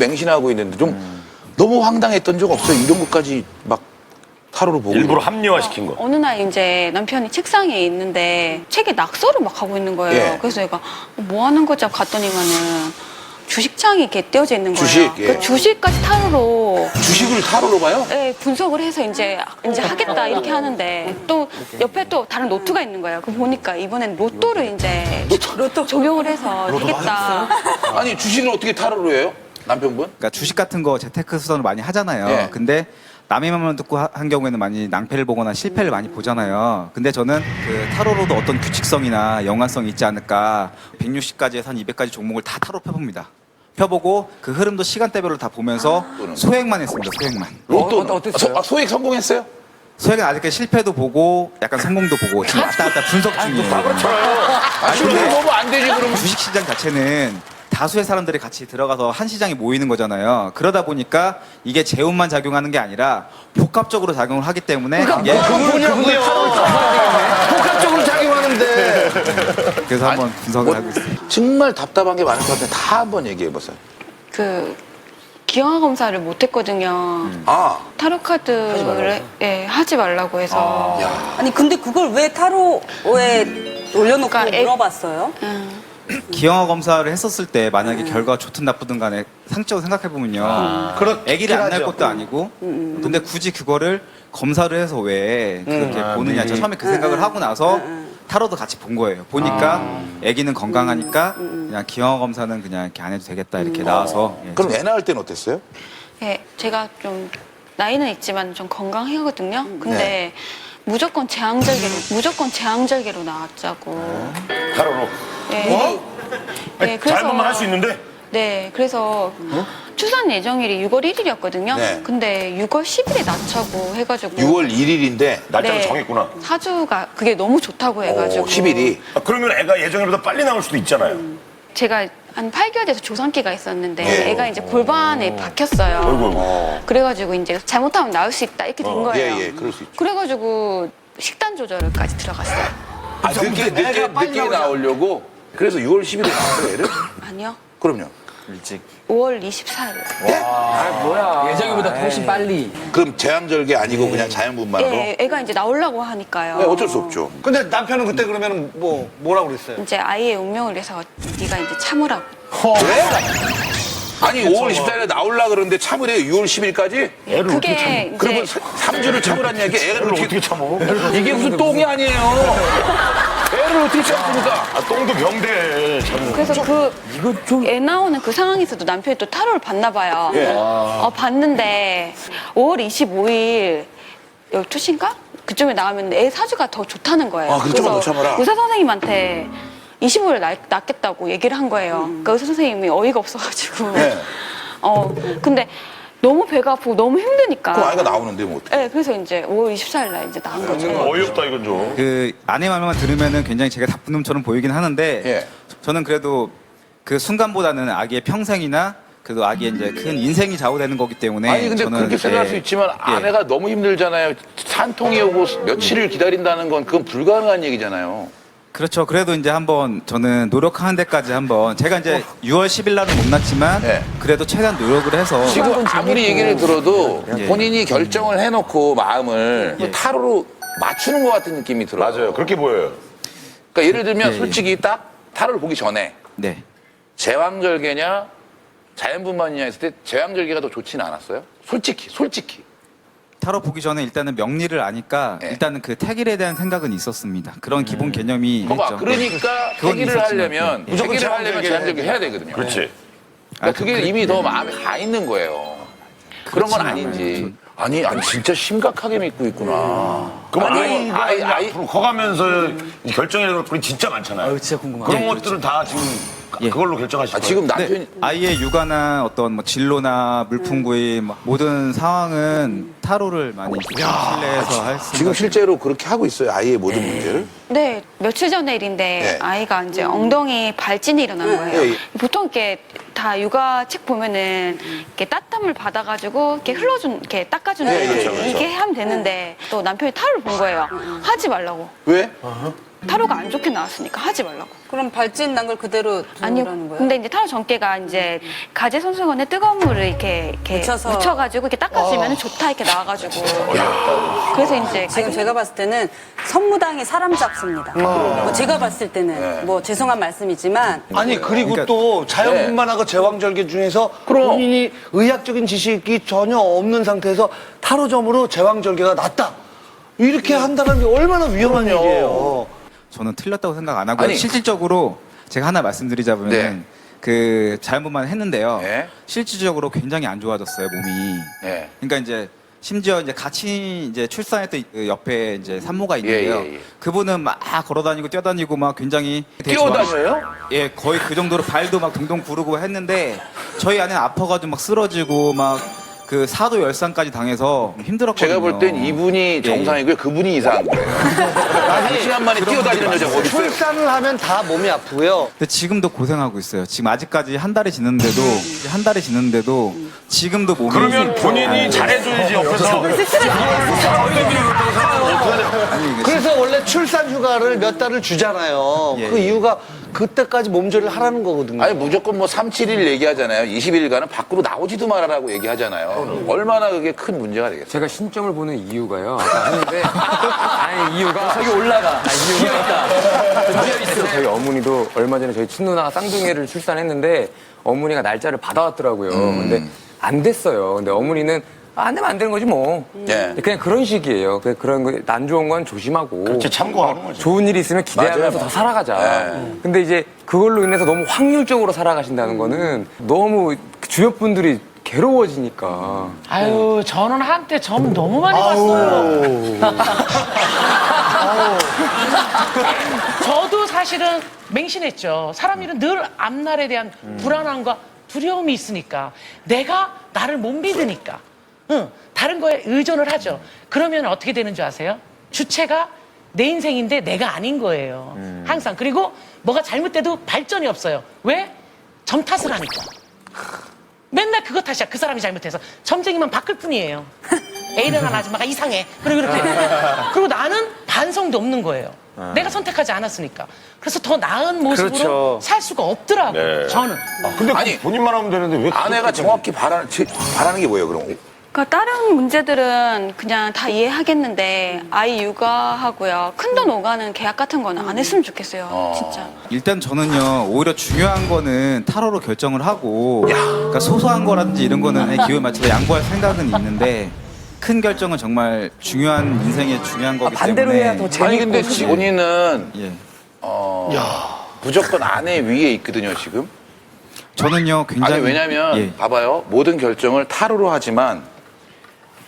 맹신하고 있는데 좀 너무 황당했던 적 없어요? 이런 것까지 막 타로로 보고. 일부러 합리화시킨 거. 어느 날 이제 남편이 책상에 있는데 책에 낙서를 막 하고 있는 거예요. 예. 그래서 얘가 뭐 하는 거지? 갔더니만은 주식창이 이렇게 떼어져 있는 거예요. 주식, 예. 그 주식까지 타로로 주식을 타로로 봐요? 네, 분석을 해서 이제 하겠다 이렇게 하는데 또 옆에 또 다른 노트가 있는 거예요. 그 보니까 이번엔 로또를 이제 로또 적용을 해서 하겠다. 아니 주식을 어떻게 타로로 해요? 남편분? 그러니까 주식 같은 거 재테크 수선을 많이 하잖아요. 예. 근데 근데 남의 말만 듣고 한 경우에는 많이 낭패를 보거나 실패를 많이 보잖아요. 근데 저는 그 타로로도 어떤 규칙성이나 영화성이 있지 않을까. 160가지에서 한 200가지 종목을 다 타로 펴봅니다. 펴보고 그 흐름도 시간대별로 다 보면서 소액만 했습니다. 소액만. 로또 어땠어요? 소액 성공했어요? 소액은 아직까지 실패도 보고 약간 성공도 보고 지금 왔다 갔다 분석 중이에요. 아, 실패 보면 안 되지 그러면. 주식시장 자체는 다수의 사람들이 같이 들어가서 한 시장에 모이는 거잖아요. 그러다 보니까 이게 재운만 작용하는 게 아니라 복합적으로 작용을 하기 때문에 이게 그분이 복합적으로 작용하는데. 그래서 한번 분석을 하고 있어요. 정말 답답한 게 많을 것 같은데 다 한번 얘기해 보세요. 그 기형아 검사를 못 했거든요. 아, 타로 카드를 하지 말라고 해서. 아니 근데 그걸 왜 타로에 올려놓고 그러니까 물어봤어요? 기형아 검사를 했었을 때 만약에 결과가 좋든 나쁘든 간에 상적으로 생각해보면요. 아기를 안 낳을 것도 아니고 근데 굳이 그거를 검사를 해서 왜 그렇게 보느냐. 저 처음에 그 생각을 하고 나서 타로도 같이 본 거예요. 보니까 아기는 건강하니까 그냥 기형아 검사는 그냥 이렇게 안 해도 되겠다 이렇게 나와서 예. 그럼 애 낳을 때는 어땠어요? 예, 제가 좀 나이는 있지만 좀 건강하거든요. 근데 무조건 제왕절개로 나왔자고. 타로로. 예. 예, 잘못만 할 수 있는데. 네, 그래서 출산 예정일이 6월 1일이었거든요. 네. 근데 6월 10일에 낳자고 해가지고 6월 1일인데 날짜를 정했구나. 사주가 그게 너무 좋다고 해가지고 10일이. 그러면 애가 예정일보다 빨리 나올 수도 있잖아요. 제가 한 8개월 돼서 조산기가 있었는데 예. 애가 이제 골반에 박혔어요. 아이고. 그래가지고 이제 잘못하면 나올 수 있다 이렇게 된 거예요. 예, 그럴 수 있죠. 그래가지고 식단 조절까지 들어갔어요. 아, 늦게 나오려고? 그래서 6월 10일에 나왔어요, 애를? 아니요. 그럼요. 5월 24일. 예정보다 훨씬 빨리. 그럼 제왕절개 아니고 그냥 자연분만으로? 예, 애가 이제 나오려고 하니까요. 네, 어쩔 수 없죠. 근데 남편은 그때 그러면 뭐라고 그랬어요? 이제 아이의 운명을 위해서 네가 이제 참으라고. 왜? 아니 5월 24일에 나오려고 그러는데 참으래요 6월 10일까지? 예, 그게 이제 그러면 3주를 참으란 얘기 애를 어떻게 참어? 이게 무슨 똥이 아니에요. 애를 어떻게 참습니까? 아, 똥도 병돼. 참. 그래서 애 나오는 그 상황에서도 남편이 또 타로를 봤나 봐요. 예. 봤는데 5월 25일 12시인가? 그쯤에 나오면 애 사주가 더 좋다는 거예요. 아, 그래서 좀만 더 참아라. 의사 선생님한테 25일 낳겠다고 얘기를 한 거예요. 그러니까 의사 선생님이 어이가 없어가지고. 네. 근데 너무 배가 아프고 너무 힘드니까. 그럼 아이가 나오는데 뭐 어떡해. 네, 그래서 이제 5월 24일 날 이제 나온 거죠. 어이없다 이건 좀. 그 아내 말만 들으면은 굉장히 제가 나쁜 놈처럼 보이긴 하는데 예. 저는 그래도 그 순간보다는 아기의 평생이나 그래도 아기의 이제 큰 인생이 좌우되는 거기 때문에 아니 근데 저는 그렇게 생각할 수 있지만 아내가 너무 힘들잖아요. 산통이 오고 며칠을 기다린다는 건 그건 불가능한 얘기잖아요. 그렇죠. 그래도 이제 한번 저는 노력하는 데까지 한번 제가 이제 6월 10일 날은 못 났지만 네. 그래도 최대한 노력을 해서 지금 아무리 얘기를 들어도 예. 본인이 결정을 해놓고 마음을 예. 타로로 맞추는 것 같은 느낌이 들어요. 맞아요. 그렇게 보여요. 그러니까 예를 들면 예, 예. 솔직히 딱 타로를 보기 전에 네. 제왕절개냐 자연분만이냐 했을 때 제왕절개가 더 좋지는 않았어요? 솔직히. 타로 보기 전에 일단은 명리를 아니까 네. 일단은 그 태길에 대한 생각은 있었습니다. 그런 기본 개념이 봐봐, 있죠. 그러니까 그건 태기를 있었지만, 하려면 예. 무조건 태기를 하려면 제왕절개 해야 되거든요. 그렇지. 그러니까 그게 이미 더 마음에 가 있는 거예요. 그런 건 그렇지만 아닌지. 아니 진짜 심각하게 믿고 있구나. 그럼 아니, 아이가 아이- 앞으로 커가면서 결정해야 될 것들이 진짜 많잖아요. 진짜 궁금하다. 그런 것들은 다 지금 예. 그걸로 결정하실 거예요. 지금 네, 남편이 아이의 육아나 어떤 뭐 진로나 물품 구입 뭐 모든 상황은 타로를 많이 신뢰해서 할 수. 지금 실제로 그렇게 하고 있어요. 아이의 모든 문제를. 네, 며칠 전의 일인데 네. 아이가 이제 엉덩이 발진이 일어난 거예요. 예, 예. 보통 이렇게 다 육아 책 보면은 이렇게 따뜻함을 받아가지고 이렇게 이렇게 닦아주는 예, 거 그렇죠, 그렇죠. 이게 하면 되는데 또 남편이 타로를 본 거예요. 하지 말라고. 왜? 타로가 안 좋게 나왔으니까 하지 말라고. 그럼 발진 난 걸 그대로 아니요. 두라는 거예요? 근데 이제 타로 전개가 이제 가재손수건에 뜨거운 물을 이렇게 묻혀가지고 이렇게 닦아주면 좋다 이렇게 나와가지고. 그래서 이제 지금 제가 봤을 때는 선무당이 사람 잡습니다. 뭐 제가 봤을 때는 뭐 죄송한 말씀이지만 아니 그리고 그러니까- 또 자연분만하고 제왕절개 중에서 본인이 의학적인 지식이 전혀 없는 상태에서 타로점으로 제왕절개가 낫다 이렇게 한다는 게 얼마나 위험한 일이에요. 저는 틀렸다고 생각 안 하고요. 아니. 실질적으로 제가 하나 말씀드리자면 네. 그 자연분만 했는데요. 네. 실질적으로 굉장히 안 좋아졌어요 몸이. 네. 그러니까 이제 심지어 이제 같이 이제 출산했던 그 옆에 이제 산모가 있는데요. 예. 그분은 막 걸어다니고 뛰어다니고 막 굉장히 되게 좋아- 뛰어다녀요? 예, 거의 그 정도로 발도 막 동동 구르고 했는데 저희 아내는 아파가지고 막 쓰러지고 막 그 사도 열상까지 당해서 힘들었거든요. 제가 볼 땐 이분이 정상이고요. 그분이 이상한 거예요. 한 시간 만에 뛰어다니는 여자가 어디 있어요? 출산을 하면 다 몸이 아프고요. 근데 지금도 고생하고 있어요. 지금 아직까지 한 달이 지났는데도 지금도 몸이 그러면 본인이 잘해줘야지 옆에서. 아니, 이게 그래서 원래 출산 휴가를 몇 달을 주잖아요. 예, 그 예. 이유가 그때까지 몸조리를 하라는 거거든요. 아니 무조건 뭐 3, 7일 얘기하잖아요. 20일간은 밖으로 나오지도 말아라고 얘기하잖아요. 얼마나 그게 큰 문제가 되겠어요. 제가 신점을 보는 이유가요. 아까 하는데 아니 이유가 저기 올라가. 이유가 있다. 비어 있어. 저희 어머니도 얼마 전에 저희 친누나가 쌍둥이를 출산했는데 어머니가 날짜를 받아왔더라고요. 근데 안 됐어요. 근데 어머니는 안 되면 안 되는 거지 뭐. 예. 그냥 그런 식이에요. 그런 거 안 좋은 건 조심하고. 그렇지, 참고하는 거지. 좋은 일이 있으면 기대하면서 맞아요. 더 살아가자. 근데 이제 그걸로 인해서 너무 확률적으로 살아가신다는 거는 너무 주변 분들이 괴로워지니까. 아유, 저는 한때 점 너무 많이 봤어요. 저도 사실은 맹신했죠. 사람 일은 늘 앞날에 대한 불안함과 두려움이 있으니까. 내가 나를 못 믿으니까. 다른 거에 의존을 하죠. 그러면 어떻게 되는 줄 아세요? 주체가 내 인생인데 내가 아닌 거예요. 항상. 그리고 뭐가 잘못돼도 발전이 없어요. 왜? 점 탓을 하니까. 맨날 그거 탓이야. 그 사람이 잘못해서. 점쟁이만 바꿀 뿐이에요. A를 한 아줌마가 이상해. 그리고 이렇게. 그리고 나는 반성도 없는 거예요. 내가 선택하지 않았으니까. 그래서 더 나은 모습으로 그렇죠. 살 수가 없더라고요. 저는. 근데 아니, 본인만 하면 되는데 왜 아내가 정확히 바라는 게 뭐예요, 그럼? 그러니까 다른 문제들은 그냥 다 이해하겠는데 아이 육아하고요. 큰돈 오가는 계약 같은 거는 안 했으면 좋겠어요. 진짜. 일단 저는요 오히려 중요한 거는 타로로 결정을 하고 그러니까 소소한 거라든지 이런 거는 기호에 맞춰서 양보할 생각은 있는데 큰 결정은 정말 중요한 인생의 중요한 거기 반대로 때문에 해야 더 재밌고. 아니 근데 본인은 예. 무조건 아내 위에 있거든요, 지금. 저는요 굉장히 아니 왜냐면 예. 봐봐요. 모든 결정을 타로로 하지만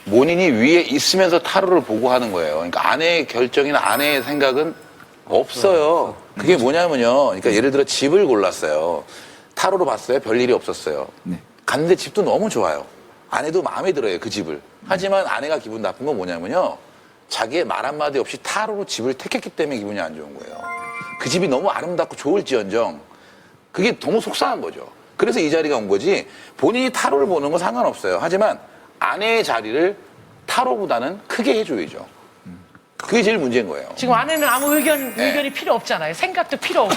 본인이 위에 있으면서 타로를 보고 하는 거예요. 그러니까 아내의 결정이나 아내의 생각은 없어요. 그게 뭐냐면요. 그러니까 예를 들어 집을 골랐어요. 타로로 봤어요. 별일이 없었어요. 네. 갔는데 집도 너무 좋아요. 아내도 마음에 들어요, 그 집을. 하지만 아내가 기분 나쁜 건 뭐냐면요. 자기의 말 한마디 없이 타로로 집을 택했기 때문에 기분이 안 좋은 거예요. 그 집이 너무 아름답고 좋을지언정 그게 너무 속상한 거죠. 그래서 이 자리가 온 거지 본인이 타로를 보는 건 상관없어요. 하지만 아내의 자리를 타로보다는 크게 해줘야죠. 그게 제일 문제인 거예요. 지금 아내는 아무 의견이 필요 없잖아요. 생각도 필요 없고.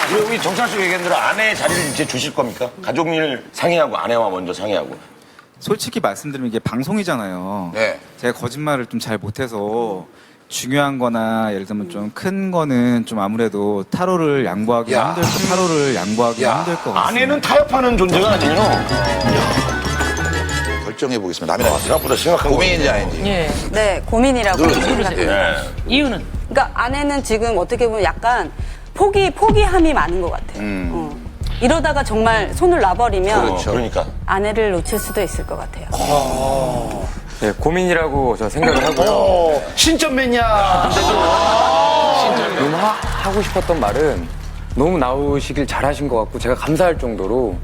그러니까 우리 정찬 씨 얘기한 대로 아내의 자리를 이제 주실 겁니까? 가족 일 상의하고 아내와 먼저 상의하고. 솔직히 말씀드리면 이게 방송이잖아요. 네. 제가 거짓말을 좀 잘 못해서 중요한 거나 예를 들면 좀 큰 거는 좀 아무래도 타로를 양보하기 야. 힘들 것 같습니다. 아내는 타협하는 존재가 아니에요. 결정해 보겠습니다. 남이나 생각보다 심각한 고민인지 아닌지. 예. 네, 고민이라고 누르세요. 생각해요. 네. 이유는? 그러니까 아내는 지금 어떻게 보면 약간 포기함이 많은 것 같아요. 이러다가 정말 손을 놔버리면 그렇죠. 그러니까. 아내를 놓칠 수도 있을 것 같아요. 네, 고민이라고 저 생각을 하고요. 신점맨이야. 너무 하고 싶었던 말은 너무 나오시길 잘하신 것 같고 제가 감사할 정도로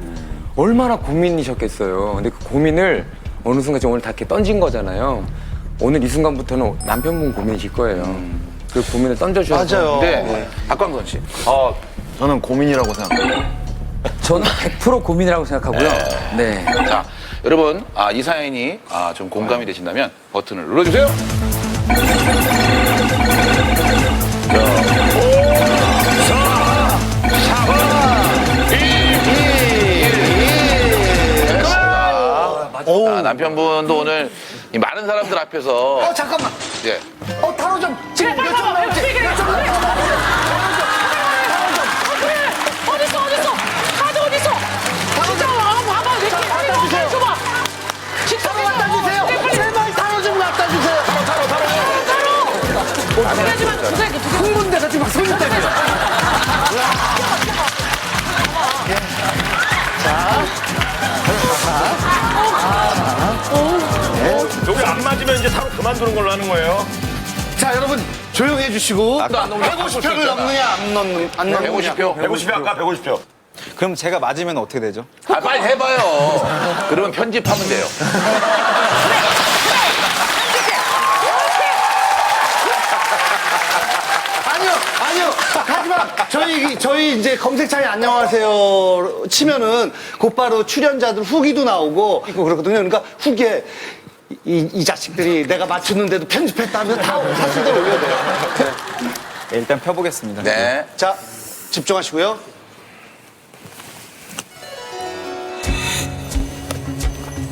얼마나 고민이셨겠어요. 근데 그 고민을 어느 순간 오늘 다 이렇게 던진 거잖아요. 오늘 이 순간부터는 남편분 고민이실 거예요. 그 고민을 던져주셔서. 맞아요. 네. 박광선 씨. 저는 고민이라고 생각해요. 저는 100% 고민이라고 생각하고요. 네. 자, 여러분, 이 사연이 좀 공감이 되신다면 버튼을 눌러주세요. 아, 남편분도 오늘 이 많은 사람들 앞에서 잠깐만. 예. 타로 좀 지금 빨리 몇점 가봐, 나올지. 빨리 몇 점 나올지. 어딨어? 카드 어딨어? 진짜 봐봐 왜 이렇게 갖다 주세요. 줘봐. 진짜 갖다 주세요. 제발 타로 좀 갖다 주세요. 하지만 두세 개. 흥분돼서 지금 막 손이 떨려. 여기 안 맞으면 이제 타로 그만두는 걸로 하는 거예요. 자, 여러분 조용히 해주시고 150표를 넘느냐 안 넘느냐. 150표. 150표 아까 150표. 그럼 제가 맞으면 어떻게 되죠? 아, 빨리 해봐요. 그러면 편집하면 돼요. 아니요. 하지만 저희 이제 검색창에 안녕하세요 치면은 곧바로 출연자들 후기도 나오고 있고 그렇거든요. 그러니까 후기에 이 자식들이 내가 맞췄는데도 편집했다면 다 사실대로 올려야 돼요. 네, 일단 펴보겠습니다. 네. 자, 집중하시고요.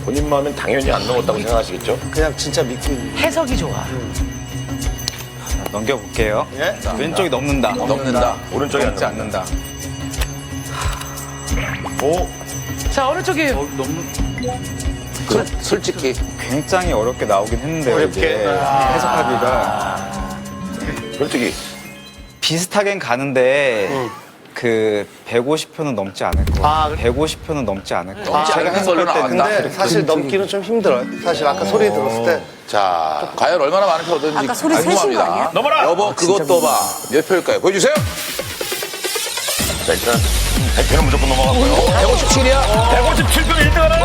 본인 마음엔 당연히 안 넘었다고 생각하시겠죠? 그냥 진짜 믿고 있는. 해석이 좋아. 자, 넘겨볼게요. 예? 왼쪽이 넘는다. 넘는다. 오른쪽이 안 넘지 넘는다. 않는다. 오, 자 어느 쪽이 솔직히. 굉장히 어렵게 나오긴 했는데요. 어렵게. 이게 해석하기가 솔직히. 비슷하긴 가는데 그 150표는 넘지 않을 거예요. 아, 150표는 넘지 않을 거예요. 제가 제가 해석을 해석할 때는 근데 사실 넘기는 좀 힘들어요. 사실 아까 소리 들었을 때. 자, 과연 얼마나 많은 표 얻었는지 아까 소리 세신 거 궁금합니다. 아니야? 넘어라! 여보, 그것도 봐. 몇 표일까요? 보여주세요. 자, 일단 100표는 무조건 넘어갔고요. 157이야. 157표 1등 하나요?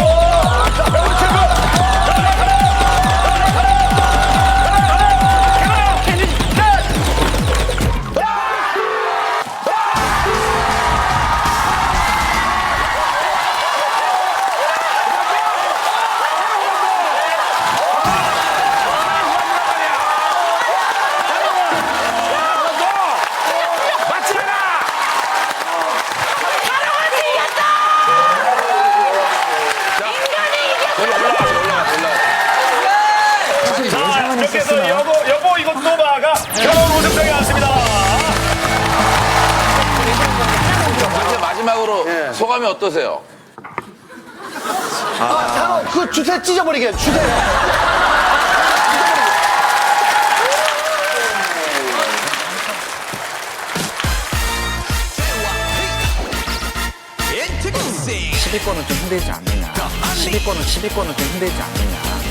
자, 이렇게 해서 여보 이것도 봐가 결혼 우승장에 왔습니다. 이제 마지막으로 소감이 어떠세요? 타로 그 주세 찢어버리게 주세. 거는 좀 힘들지 않느냐. 12권은 좀 힘들지 않느냐.